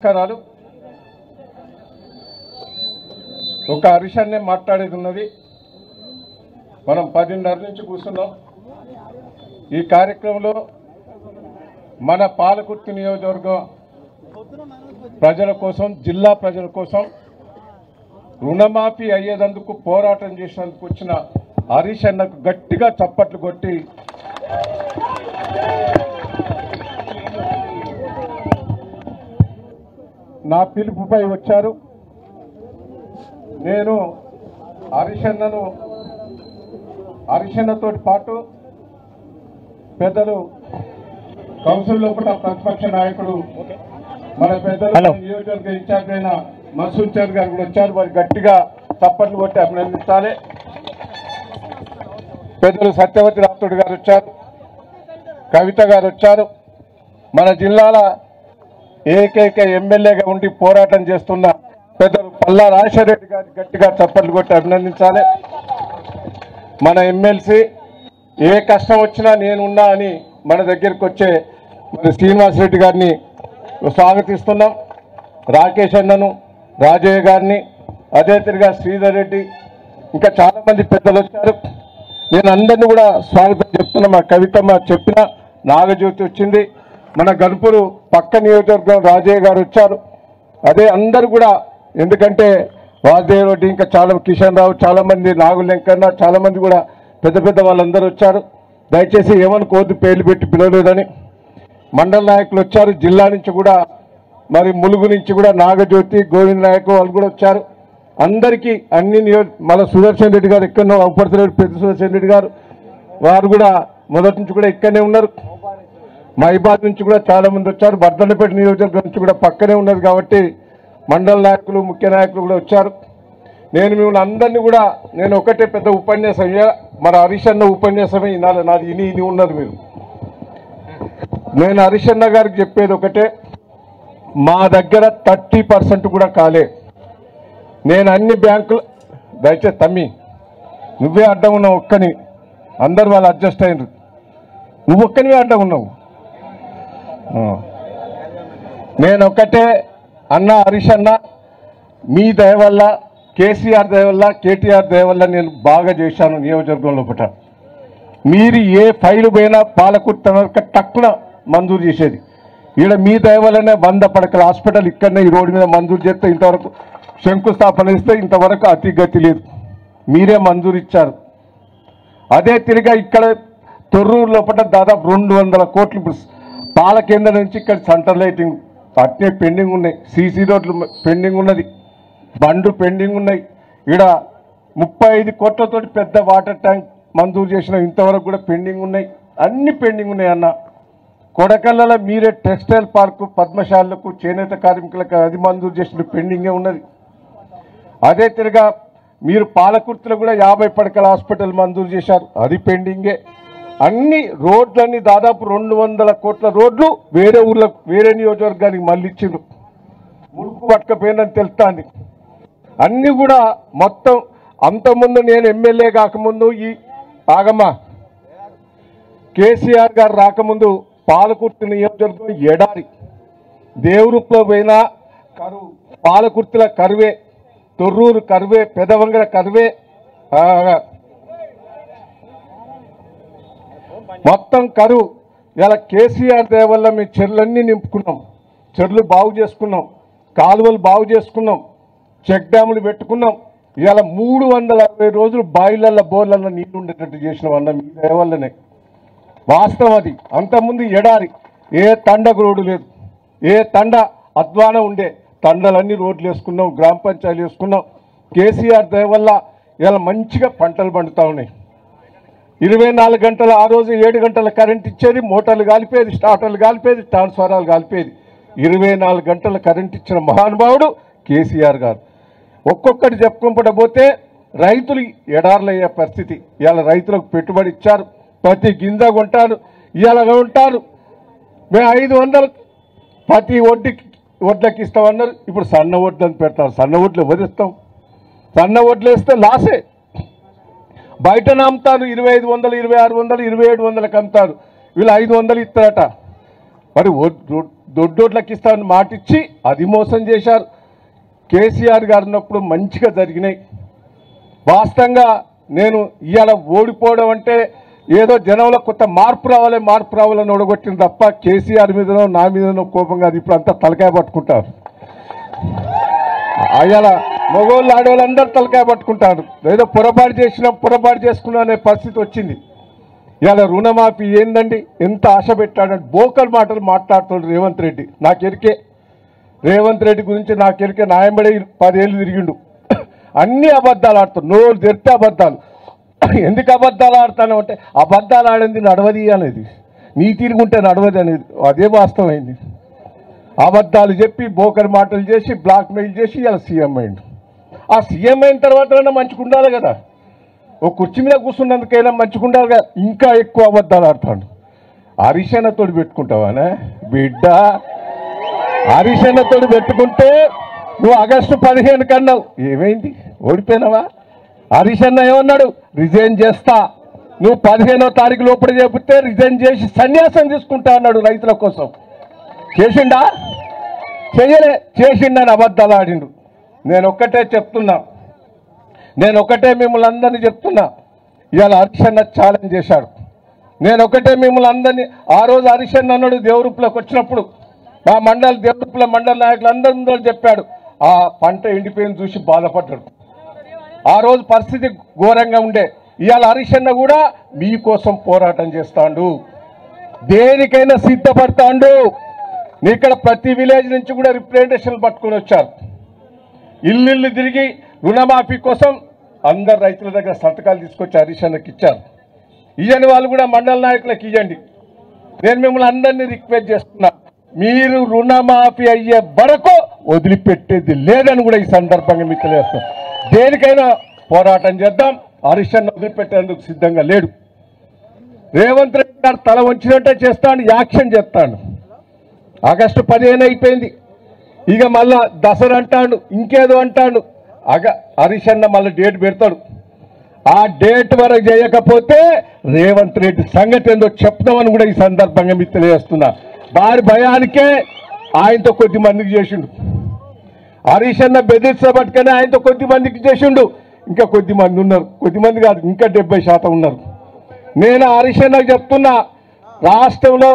నమస్కారాలు. ఒక హరిషన్నే మాట్లాడేది ఉన్నది. మనం 10:30 నుంచి కూర్చున్నాం. ఈ కార్యక్రమంలో మన పాలకుర్తి నియోజకవర్గం ప్రజల కోసం, జిల్లా ప్రజల కోసం రుణమాఫీ అయ్యేందుకు పోరాటం చేసినందుకు వచ్చిన హరీష్ అన్నకు గట్టిగా చప్పట్లు కొట్టి నా పిలుపుపై వచ్చారు. నేను హరీష్ అన్నతో పాటు పెద్దలు కౌన్సిల్ లోపల ప్రతిపక్ష నాయకుడు మన పెద్దలు నియోజకవర్గ ఇన్ఛార్జ్ అయిన మసూద్ చౌదరి గారు కూడా వచ్చారు. వారి గట్టిగా చప్పట్లు కొట్టి అభినందించాలి. పెద్దలు సత్యవతి రాథోడ్ గారు వచ్చారు, కవిత గారు వచ్చారు. మన జిల్లాల ఏకైక ఎమ్మెల్యేగా ఉండి పోరాటం చేస్తున్న పెద్దలు పల్లా రాజశేఖర రెడ్డి గారికి గట్టిగా చప్పట్లు కొట్టి అభినందించాలి. మన ఎమ్మెల్సీ ఏ కష్టం వచ్చినా నేనున్నా అని మన దగ్గరికి వచ్చే మన శ్రీనివాసరెడ్డి గారిని స్వాగతిస్తున్నాం. రాకేష్ అన్నను, రాజయ్య గారిని, అదే తిరిగా శ్రీధర్ రెడ్డి, ఇంకా చాలామంది పెద్దలు వచ్చారు. నేను అందరినీ కూడా స్వాగతం చెప్తున్నా. మా కవితమ్మ చెప్పిన, నాగజ్యోతి వచ్చింది, మన గణపూరు పక్క నియోజకవర్గం రాజయ్య గారు వచ్చారు. అదే అందరూ కూడా, ఎందుకంటే వాసుదేవ్ రెడ్డి, ఇంకా చాలా కిషన్ రావు, చాలామంది, నాగుల వెంకన్న, చాలామంది కూడా పెద్ద పెద్ద వాళ్ళందరూ వచ్చారు. దయచేసి ఏమనుకోవద్దు పేర్లు పెట్టి పిలవలేదని. మండల నాయకులు వచ్చారు, జిల్లా నుంచి కూడా, మరి ములుగు నుంచి కూడా నాగజ్యోతి, గోవింద్ నాయక్ వాళ్ళు కూడా వచ్చారు. అందరికీ అన్ని మన సుదర్శన్ రెడ్డి గారు ఎక్కడో అవపడుతున్నారు, పెద్ద సుదర్శన్ రెడ్డి గారు, వారు కూడా మొదటి నుంచి కూడా ఇక్కడనే ఉన్నారు. మహిబాద్ నుంచి కూడా చాలా మంది వచ్చారు. బర్దన్నపేట నియోజకవర్గం నుంచి కూడా పక్కనే ఉన్నది కాబట్టి మండల నాయకులు, ముఖ్య నాయకులు కూడా వచ్చారు. నేను మిమ్మల్ని అందరినీ కూడా, నేను ఒకటే పెద్ద ఉపన్యాసం, మన హరీష్ అన్న ఉపన్యాసమే వినాలి, నాది ఇది ఉన్నది. మీరు, నేను హరీష్ అన్న గారికి చెప్పేది ఒకటే, మా దగ్గర 30% కూడా కాలే. నేను అన్ని బ్యాంకులు, దయచేసి తమ్మి నువ్వే అడ్డం ఉన్నావు ఒక్కని, అందరు వాళ్ళు అడ్జస్ట్ అయినరు, నువ్వు ఒక్కనివే అడ్డం ఉన్నావు. నేను ఒకటే అన్న, హరీష్ అన్న మీ దయ వల్ల, కేసీఆర్ దయ వల్ల, కేటీఆర్ దయ వల్ల నేను బాగా చేశాను నియోజకవర్గం లోపల. మీరు ఏ ఫైలు పోయినా పాలకుర్తి తక్కువ మంజూరు చేసేది. ఈడ మీ దయ వల్లనే 100 పడకల హాస్పిటల్ ఇక్కడనే ఈ రోడ్డు మీద మంజూరు చేస్తే, ఇంతవరకు శంకుస్థాపన ఇస్తే ఇంతవరకు అతిగతి లేదు, మీరే మంజూరు ఇచ్చారు. అదే తిరిగా ఇక్కడ తొర్రూరు లోపల దాదాపు 200 కోట్లు పాల కేంద్రం నుంచి ఇక్కడ సెంటర్ లైటింగ్ అట్నే పెండింగ్ ఉన్నాయి, సీసీ రోడ్లు పెండింగ్ ఉన్నది, బండ్లు పెండింగ్ ఉన్నాయి. ఈడ 35 కోట్లతోటి పెద్ద వాటర్ ట్యాంక్ మంజూరు చేసిన, ఇంతవరకు కూడా పెండింగ్ ఉన్నాయి. అన్ని పెండింగ్ ఉన్నాయి అన్న. కొడకల్లలో మీరే టెక్స్టైల్ పార్కు, పద్మశాలకు, చేనేత కార్మికులకు అది మంజూరు చేసిన పెండింగే ఉన్నది. అదే తిరిగా మీరు పాలకుర్తిలో కూడా 50 పడకల హాస్పిటల్ మంజూరు చేశారు, అది పెండింగే. అన్ని రోడ్లన్నీ దాదాపు 200 కోట్ల రోడ్లు వేరే ఊర్లకు, వేరే నియోజకవర్గానికి మళ్ళీ ఇచ్చిండ్రు. ముడుపు పట్టకపోయిందని తెలుస్తుంది. అన్నీ కూడా మొత్తం అంతకుముందు నేను ఎమ్మెల్యే కాకముందు, ఈ ఆగమ్మ కేసీఆర్ గారు రాకముందు పాలకుర్తి నియోజకవర్గం ఎడారి, దేవురులో పోయినా కరువు, పాలకుర్తిలో కరువే, తొర్రూరు కరువే, పెదవంగర కరువే, మొత్తం కరువు. ఇలా కేసీఆర్ దయ వల్ల మేము చెర్లన్నీ నింపుకున్నాం, చెర్లు బాగు చేసుకున్నాం, కాలువలు బాగు చేసుకున్నాం, చెక్ డ్యాములు పెట్టుకున్నాం. ఇవాళ 360 రోజులు బాయిలల్లో, బోర్లల్లో నీళ్లు ఉండేటట్టు చేసినాం అన్న, మీ దయ వల్లనే. వాస్తవం అది. అంతకుముందు ఎడారి, ఏ తండకు రోడ్డు లేదు, ఏ తండ అధ్వానం ఉండే, తండలన్నీ రోడ్లు వేసుకున్నాం, గ్రామ పంచాయతీలు వేసుకున్నాం. కేసీఆర్ దయ వల్ల ఇలా మంచిగా పంటలు పండుతూ ఉన్నాయి. 24 గంటలు, ఆ రోజు 7 గంటల కరెంట్ ఇచ్చేది, మోటార్లు కాలిపోయేది, స్టార్టర్లు కాలిపోయేది, ట్రాన్స్ఫారాలు కాలిపోయేది. 24 గంటల కరెంట్ ఇచ్చిన మహానుభావుడు కేసీఆర్ గారు. ఒక్కొక్కటి చెప్పుకోకపోతే రైతులు ఎడారులయ్యే పరిస్థితి. ఇవాళ రైతులకు పెట్టుబడి ఇచ్చారు, ప్రతి గింజ కొంటారు, ఇవాళ ఉంటారు. మేము 500 ప్రతి వడ్లకి ఇస్తామన్నారు, ఇప్పుడు సన్న వడ్లని పెడతారు. సన్న వడ్లు ఎవరిస్తాం? సన్న వడ్లు వేస్తే లాసే. బయట అమ్ముతారు 2500, 2600, 2700కి అమ్ముతారు, వీళ్ళు 500 ఇస్తారట. మరి దొడ్డోట్లకి ఇస్తామని మాటిచ్చి అది మోసం చేశారు. కేసీఆర్ గారు ఉన్నప్పుడు మంచిగా జరిగినాయి. వాస్తవంగా నేను ఇవాళ ఓడిపోవడం అంటే ఏదో జనంలో కొత్త మార్పు రావాలని ఓడగొట్టింది తప్ప కేసీఆర్ మీదనో నా మీదనో కోపం కాదు. ఇప్పుడు అంతా తలకాయ పట్టుకుంటారు. అయ్యాల మగోళ్ళు ఆడవాళ్ళందరూ తలకాయ పట్టుకుంటారు. ఏదో పొరపాటు చేసుకున్నాం అనే పరిస్థితి వచ్చింది. ఇవాళ రుణమాఫీ ఏందండి, ఎంత ఆశ పెట్టాడంటే బోకల్ మాటలు మాట్లాడుతాడు రేవంత్ రెడ్డి. నాకెరికే రేవంత్ రెడ్డి గురించి నాకెరికే నాయంబడి 10 ఏళ్ళు తిరిగిండు. అన్ని అబద్ధాలు ఆడుతాడు, నోరు తెరితే అబద్ధాలు. ఎందుకు అబద్ధాలు ఆడతాను అంటే అబద్ధాలు ఆడింది నడవది అనేది, నీ తిరుగుంటే నడవది అనేది అదే వాస్తవమైంది. అబద్ధాలు చెప్పి బోకర్ మాటలు చేసి బ్లాక్మెయిల్ చేసి ఇలా సీఎం అయిండు. ఆ సీఎం అయిన తర్వాత మంచిగా ఉండాలి కదా, ఓ కుర్చీ మీద కూర్చున్నందుకైనా మంచిగా ఉండాలి కదా. ఇంకా ఎక్కువ అబద్ధాలు ఆడతాడు. హరిశన్నతోడు పెట్టుకుంటావానే బిడ్డ, హరిశన్నతోడు పెట్టుకుంటే నువ్వు ఆగస్టు 15 కన్నావు, ఏమైంది ఓడిపోయినావా? హరిశన్న ఏమన్నాడు, రిజైన్ చేస్తా, నువ్వు 15వ తారీఖు లోపల చెబితే రిజైన్ చేసి సన్యాసం తీసుకుంటా అన్నాడు రైతుల కోసం. చేసిండా? చేయలే. చేసిండని అబద్ధాలు ఆడిండు. నేను ఒక్కటే చెప్తున్నా, నేను ఒకటే మిమ్మల్ని అందరినీ చెప్తున్నా, ఇవాళ హరిశన్న ఛాలెంజ్ చేశాడు. నేను ఒకటే మిమ్మల్ని అందరినీ, ఆ రోజు హరిశన్న అన్నాడు దేవరూపులోకి వచ్చినప్పుడు మా దేవరూపుల మండల నాయకులందరూ చెప్పాడు, ఆ పంట ఎండిపోయింది చూసి బాధపడ్డాడు. ఆ రోజు పరిస్థితి ఘోరంగా ఉండే. ఇవాళ హరిశన్న కూడా మీకోసం పోరాటం చేస్తాడు, దేనికైనా సిద్ధపడతాడు. ఇక్కడ ప్రతి విలేజ్ నుంచి కూడా రిప్రజెంటేషన్లు పట్టుకొని వచ్చారు. ఇల్లు తిరిగి రుణమాఫీ కోసం అందరు రైతుల దగ్గర సంతకాలు తీసుకొచ్చి హరిశన్నకి ఇచ్చారు. ఇయ్యని వాళ్ళు కూడా మండల నాయకులకు ఇవ్వండి. నేను మిమ్మల్ని అందరినీ రిక్వెస్ట్ చేస్తున్నా, మీరు రుణమాఫీ అయ్యే వరకు వదిలిపెట్టేది లేదని కూడా ఈ సందర్భంగా మీకు తెలియజేస్తాం. దేనికైనా పోరాటం చేద్దాం. హరిశన్న వదిలిపెట్టేందుకు సిద్ధంగా లేడు. రేవంత్ రెడ్డి గారు తల వంచినట్టే చేస్తాడు, యాక్షన్ చేస్తాడు. ఆగస్టు 15 అయిపోయింది, ఇక మళ్ళా దసరా అంటాడు, ఇంకేదో అంటాడు. హరిశన్న మళ్ళీ డేట్ పెడతాడు. ఆ డేట్ వరకు చేయకపోతే రేవంత్ రెడ్డి సంగతి ఏందో చెప్తామని కూడా ఈ సందర్భంగా మీకు తెలియజేస్తున్నా. వారి భయానికే ఆయనతో కొద్ది మందికి చేసిండు. హరిశన్న బెదిరించబట్టుకనే ఆయనతో కొద్ది మందికి చేసిండు. ఇంకా కొద్ది మంది ఉన్నారు, కొద్ది మంది కాదు, ఇంకా 70% ఉన్నారు. నేను హరిశన్నకు చెప్తున్నా, రాష్ట్రంలో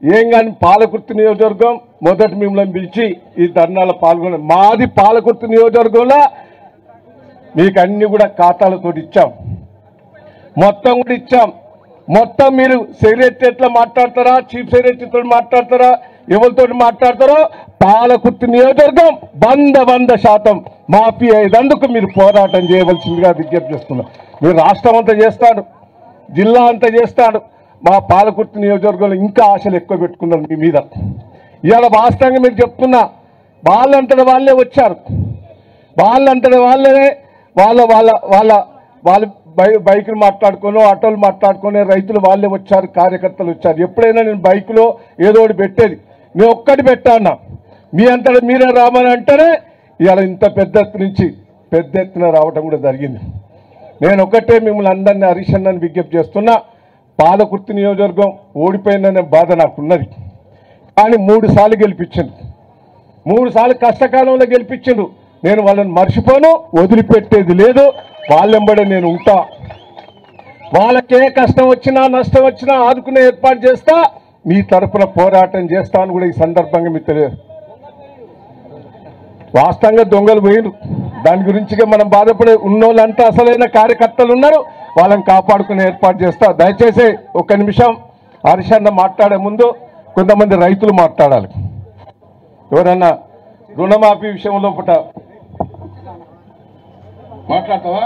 ఏం కానీ పాలకుర్తి నియోజకవర్గం మొదటి మిమ్మల్ని పిలిచి ఈ ధర్నాలో పాల్గొన్న, మాది పాలకుర్తి నియోజకవర్గంలో మీకు అన్ని కూడా ఖాతాలతో ఇచ్చాం, మొత్తం కూడా ఇచ్చాం. మొత్తం మీరు సెక్రటరీలో మాట్లాడతారా, చీఫ్ సెక్రటరీతో మాట్లాడతారా, ఎవరితో మాట్లాడతారో పాలకుర్తి నియోజకవర్గం 100% మాఫీ అయ్యేందుకు మీరు పోరాటం చేయవలసిందిగా విజ్ఞప్తి చేస్తున్నా. మీరు రాష్ట్రం అంతా చేస్తాడు, జిల్లా అంతా చేస్తాడు, మా పాలకుర్తి నియోజకవర్గంలో ఇంకా ఆశలు ఎక్కువ పెట్టుకున్నారు మీ మీద. ఇవాళ వాస్తవంగా మీరు చెప్తున్నా, వాళ్ళంతటి వాళ్ళే వచ్చారు, వాళ్ళంతటి వాళ్ళనే వాళ్ళ వాళ్ళ వాళ్ళ వాళ్ళ బైకులు మాట్లాడుకొని ఆటోలు మాట్లాడుకొని రైతులు వాళ్ళే వచ్చారు, కార్యకర్తలు వచ్చారు. ఎప్పుడైనా నేను బైకులో ఏదో ఒకటి పెట్టేది, నేను ఒక్కటి పెట్టాను, మీ అంతటా మీరే రామని అంటేనే ఇవాళ ఇంత పెద్ద ఎత్తున రావటం కూడా జరిగింది. నేను ఒకటే మిమ్మల్ని అందరినీ హరిశన్నని విజ్ఞప్తి చేస్తున్నా, పాలకుర్తి నియోజకవర్గం ఓడిపోయిందనే బాధ నాకున్నది. కానీ 3 సార్లు గెలిపించిండు, 3 సార్లు కష్టకాలంలో గెలిపించిండు. నేను వాళ్ళని మర్చిపోను, వదిలిపెట్టేది లేదు, వాళ్ళెంబడే నేను ఉంటా. వాళ్ళకే కష్టం వచ్చినా నష్టం వచ్చినా ఆదుకునే ఏర్పాటు చేస్తా, మీ తరఫున పోరాటం చేస్తా అని కూడా ఈ సందర్భంగా మీకు తెలియదు. వాస్తవంగా దొంగలు పోయిరు, దాని గురించిగా మనం బాధపడే ఉన్నోళ్ళంతా అసలైన కార్యకర్తలు ఉన్నారు, వాళ్ళని కాపాడుకునే ఏర్పాటు చేస్తా. దయచేసి 1 నిమిషం హరిశన్న మాట్లాడే ముందు కొంతమంది రైతులు మాట్లాడాలి. ఎవరన్నా రుణమాఫీ విషయంలో మాట్లాడతావా?